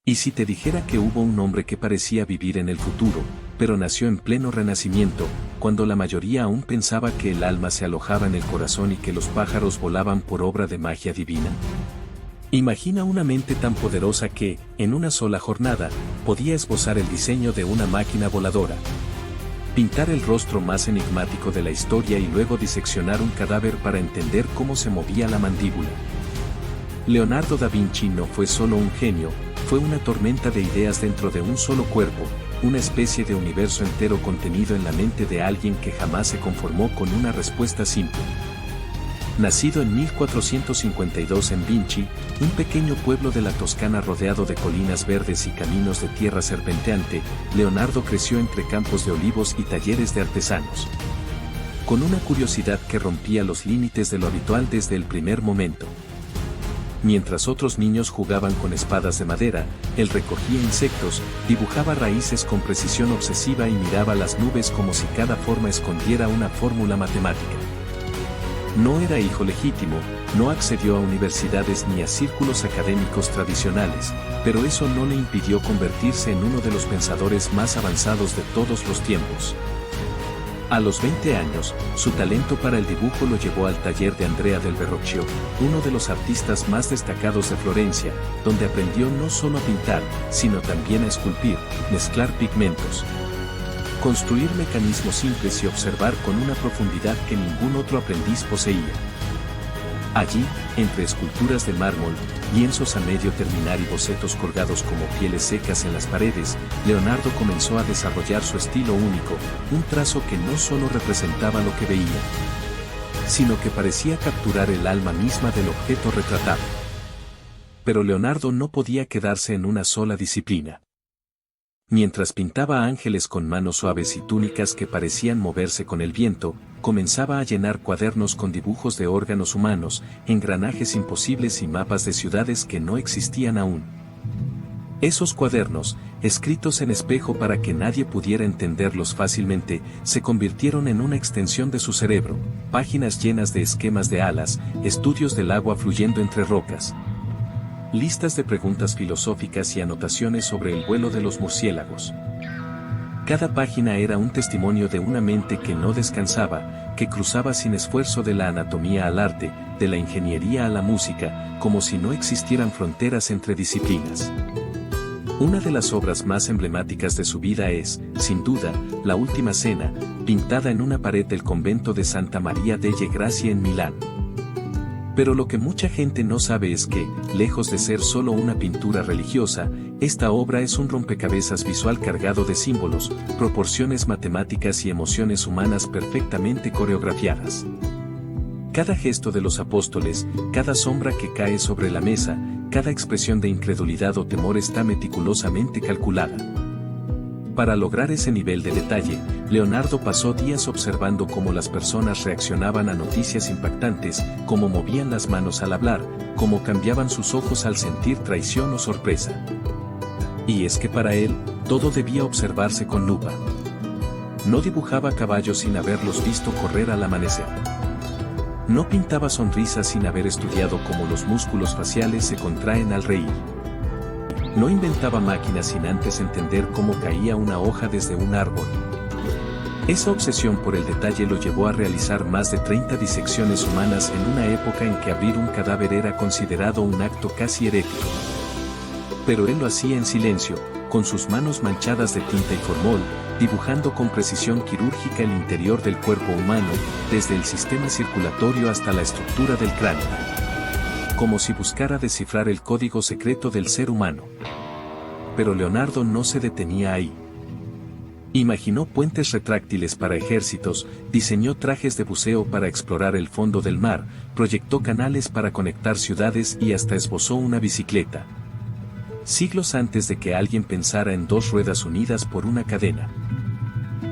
¿Y si te dijera que hubo un hombre que parecía vivir en el futuro, pero nació en pleno Renacimiento, cuando la mayoría aún pensaba que el alma se alojaba en el corazón y que los pájaros volaban por obra de magia divina? Imagina una mente tan poderosa que, en una sola jornada, podía esbozar el diseño de una máquina voladora, pintar el rostro más enigmático de la historia y luego diseccionar un cadáver para entender cómo se movía la mandíbula. Leonardo da Vinci no fue solo un genio, fue una tormenta de ideas dentro de un solo cuerpo, una especie de universo entero contenido en la mente de alguien que jamás se conformó con una respuesta simple. Nacido en 1452 en Vinci, un pequeño pueblo de la Toscana rodeado de colinas verdes y caminos de tierra serpenteante, Leonardo creció entre campos de olivos y talleres de artesanos, con una curiosidad que rompía los límites de lo habitual desde el primer momento. Mientras otros niños jugaban con espadas de madera, él recogía insectos, dibujaba raíces con precisión obsesiva y miraba las nubes como si cada forma escondiera una fórmula matemática. No era hijo legítimo, no accedió a universidades ni a círculos académicos tradicionales, pero eso no le impidió convertirse en uno de los pensadores más avanzados de todos los tiempos. A los 20 años, su talento para el dibujo lo llevó al taller de Andrea del Verrocchio, uno de los artistas más destacados de Florencia, donde aprendió no solo a pintar, sino también a esculpir, mezclar pigmentos, construir mecanismos simples y observar con una profundidad que ningún otro aprendiz poseía. Allí, entre esculturas de mármol, lienzos a medio terminar y bocetos colgados como pieles secas en las paredes, Leonardo comenzó a desarrollar su estilo único, un trazo que no solo representaba lo que veía, sino que parecía capturar el alma misma del objeto retratado. Pero Leonardo no podía quedarse en una sola disciplina. Mientras pintaba ángeles con manos suaves y túnicas que parecían moverse con el viento, comenzaba a llenar cuadernos con dibujos de órganos humanos, engranajes imposibles y mapas de ciudades que no existían aún. Esos cuadernos, escritos en espejo para que nadie pudiera entenderlos fácilmente, se convirtieron en una extensión de su cerebro, páginas llenas de esquemas de alas, estudios del agua fluyendo entre rocas, listas de preguntas filosóficas y anotaciones sobre el vuelo de los murciélagos. Cada página era un testimonio de una mente que no descansaba, que cruzaba sin esfuerzo de la anatomía al arte, de la ingeniería a la música, como si no existieran fronteras entre disciplinas. Una de las obras más emblemáticas de su vida es, sin duda, La Última Cena, pintada en una pared del convento de Santa María delle Grazie en Milán. Pero lo que mucha gente no sabe es que, lejos de ser solo una pintura religiosa, esta obra es un rompecabezas visual cargado de símbolos, proporciones matemáticas y emociones humanas perfectamente coreografiadas. Cada gesto de los apóstoles, cada sombra que cae sobre la mesa, cada expresión de incredulidad o temor está meticulosamente calculada. Para lograr ese nivel de detalle, Leonardo pasó días observando cómo las personas reaccionaban a noticias impactantes, cómo movían las manos al hablar, cómo cambiaban sus ojos al sentir traición o sorpresa. Y es que para él, todo debía observarse con lupa. No dibujaba caballos sin haberlos visto correr al amanecer. No pintaba sonrisas sin haber estudiado cómo los músculos faciales se contraen al reír. No inventaba máquinas sin antes entender cómo caía una hoja desde un árbol. Esa obsesión por el detalle lo llevó a realizar más de 30 disecciones humanas en una época en que abrir un cadáver era considerado un acto casi herético. Pero él lo hacía en silencio, con sus manos manchadas de tinta y formol, dibujando con precisión quirúrgica el interior del cuerpo humano, desde el sistema circulatorio hasta la estructura del cráneo, como si buscara descifrar el código secreto del ser humano. Pero Leonardo no se detenía ahí. Imaginó puentes retráctiles para ejércitos, diseñó trajes de buceo para explorar el fondo del mar, proyectó canales para conectar ciudades y hasta esbozó una bicicleta, siglos antes de que alguien pensara en dos ruedas unidas por una cadena.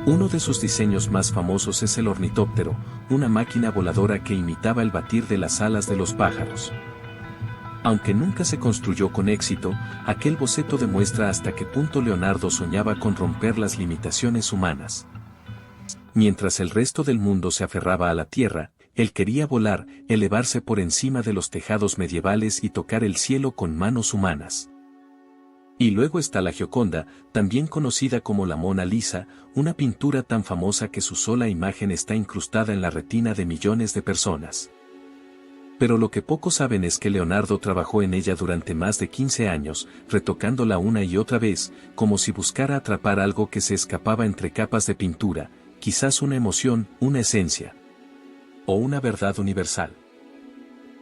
Uno de sus diseños más famosos es el ornitóptero, una máquina voladora que imitaba el batir de las alas de los pájaros. Aunque nunca se construyó con éxito, aquel boceto demuestra hasta qué punto Leonardo soñaba con romper las limitaciones humanas. Mientras el resto del mundo se aferraba a la tierra, él quería volar, elevarse por encima de los tejados medievales y tocar el cielo con manos humanas. Y luego está la Gioconda, también conocida como la Mona Lisa, una pintura tan famosa que su sola imagen está incrustada en la retina de millones de personas. Pero lo que pocos saben es que Leonardo trabajó en ella durante más de 15 años, retocándola una y otra vez, como si buscara atrapar algo que se escapaba entre capas de pintura, quizás una emoción, una esencia, o una verdad universal.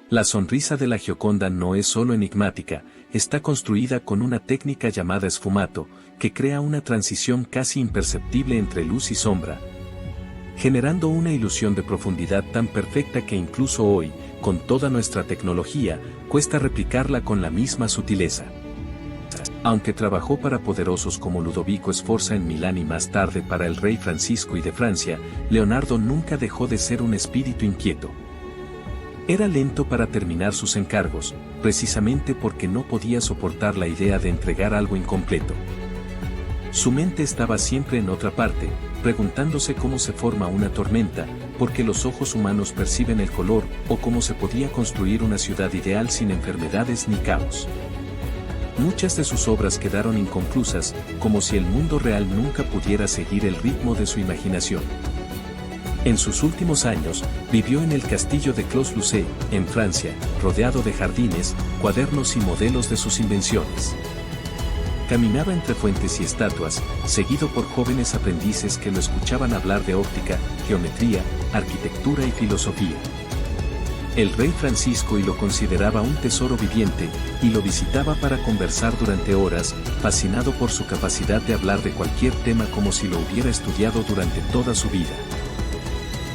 La sonrisa de la Gioconda no es solo enigmática, está construida con una técnica llamada sfumato, que crea una transición casi imperceptible entre luz y sombra, generando una ilusión de profundidad tan perfecta que incluso hoy, con toda nuestra tecnología, cuesta replicarla con la misma sutileza. Aunque trabajó para poderosos como Ludovico Sforza en Milán y más tarde para el rey Francisco I de Francia, Leonardo nunca dejó de ser un espíritu inquieto. Era lento para terminar sus encargos, precisamente porque no podía soportar la idea de entregar algo incompleto. Su mente estaba siempre en otra parte, preguntándose cómo se forma una tormenta, porque los ojos humanos perciben el color, o cómo se podía construir una ciudad ideal sin enfermedades ni caos. Muchas de sus obras quedaron inconclusas, como si el mundo real nunca pudiera seguir el ritmo de su imaginación. En sus últimos años, vivió en el castillo de Clos-Lucé, en Francia, rodeado de jardines, cuadernos y modelos de sus invenciones. Caminaba entre fuentes y estatuas, seguido por jóvenes aprendices que lo escuchaban hablar de óptica, geometría, arquitectura y filosofía. El rey Francisco I lo consideraba un tesoro viviente, y lo visitaba para conversar durante horas, fascinado por su capacidad de hablar de cualquier tema como si lo hubiera estudiado durante toda su vida.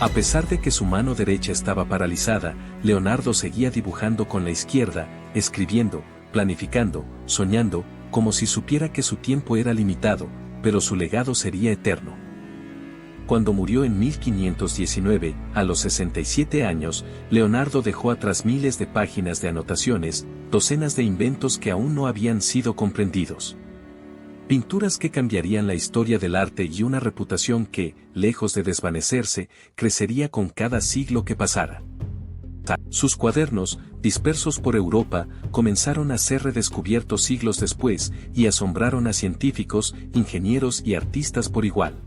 A pesar de que su mano derecha estaba paralizada, Leonardo seguía dibujando con la izquierda, escribiendo, planificando, soñando, como si supiera que su tiempo era limitado, pero su legado sería eterno. Cuando murió en 1519, a los 67 años, Leonardo dejó atrás miles de páginas de anotaciones, docenas de inventos que aún no habían sido comprendidos. Pinturas que cambiarían la historia del arte y una reputación que, lejos de desvanecerse, crecería con cada siglo que pasara. Sus cuadernos, dispersos por Europa, comenzaron a ser redescubiertos siglos después y asombraron a científicos, ingenieros y artistas por igual.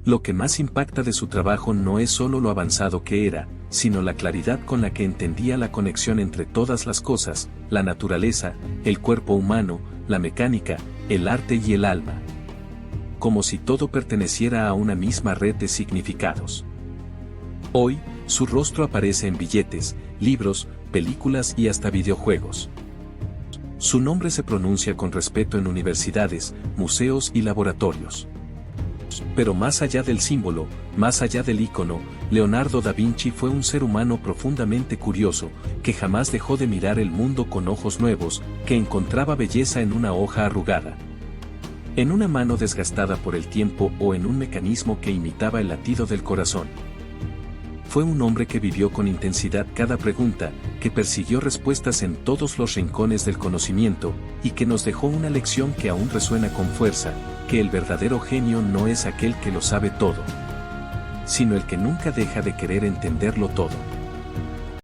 Lo que más impacta de su trabajo no es solo lo avanzado que era, sino la claridad con la que entendía la conexión entre todas las cosas, la naturaleza, el cuerpo humano, la mecánica, el arte y el alma. Como si todo perteneciera a una misma red de significados. Hoy, su rostro aparece en billetes, libros, películas y hasta videojuegos. Su nombre se pronuncia con respeto en universidades, museos y laboratorios. Pero más allá del símbolo, más allá del ícono, Leonardo da Vinci fue un ser humano profundamente curioso, que jamás dejó de mirar el mundo con ojos nuevos, que encontraba belleza en una hoja arrugada, en una mano desgastada por el tiempo o en un mecanismo que imitaba el latido del corazón. Fue un hombre que vivió con intensidad cada pregunta, que persiguió respuestas en todos los rincones del conocimiento, y que nos dejó una lección que aún resuena con fuerza, que el verdadero genio no es aquel que lo sabe todo, sino el que nunca deja de querer entenderlo todo.